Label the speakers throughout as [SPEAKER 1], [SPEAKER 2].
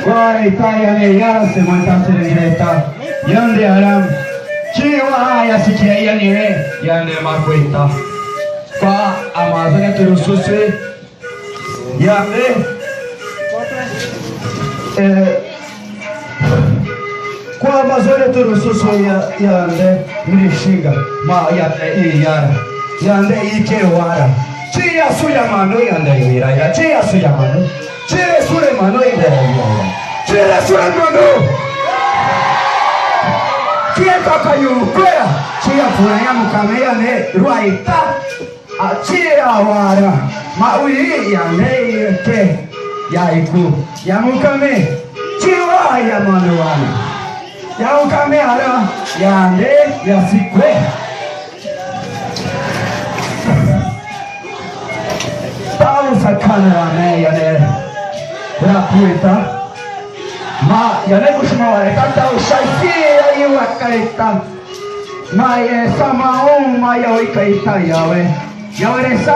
[SPEAKER 1] Guaita yane yara se manta serengeta yande aram chiwa yasikia yane yande makuita kwa Amazônia turususi yande kwa Amazônia turususi yande mirishinga ma yande yara yande ikewara chia suya mano yande yira chia suya mano chia suya mano yira chia suya mano chia kakayu kwera chia furanya mukamea ne ruaita chia wara maui yande ke yaiku yamukame chia ya mano wana yamukame ara yande yasikwe Tau sakana ne yane rapuita ma yane kushimaware tau shaikia iwakaita ma ye samaon ma yoikaita yawe yawe sa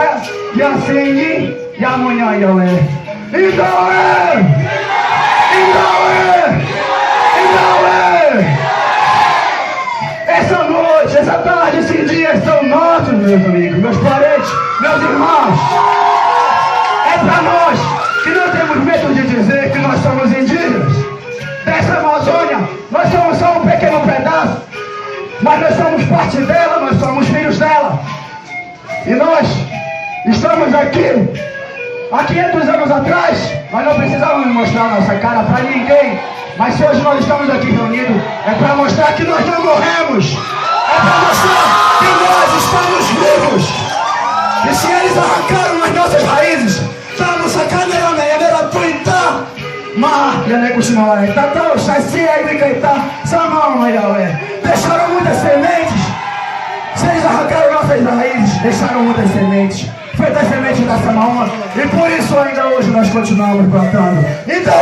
[SPEAKER 1] yasengi yamunya yawe indawe indawe indawe essa noite, essa tarde, esse dia são nossos, meus amigos, meus parentes, meus irmãos. É para nós que não temos medo de dizer que nós somos indígenas dessa Amazônia. Nós somos só um pequeno pedaço, mas nós somos parte dela, nós somos filhos dela. E nós estamos aqui, há 500 anos atrás, nós não precisávamos mostrar nossa cara para ninguém. Mas se hoje nós estamos aqui reunidos, é para mostrar que nós não morremos. É para mostrar que nós estamos vivos. E se eles arrancaram as nossas raízes, estamos sacando ela na puita. Ma, Yanekushimaware, Tatao, Shaisia e Kaita, Samão, Yahweh. Deixaram muitas sementes. Se eles arrancaram nossas raízes, deixaram muitas sementes. Foi da semente da Samaúma. E por isso ainda hoje nós continuamos plantando. Então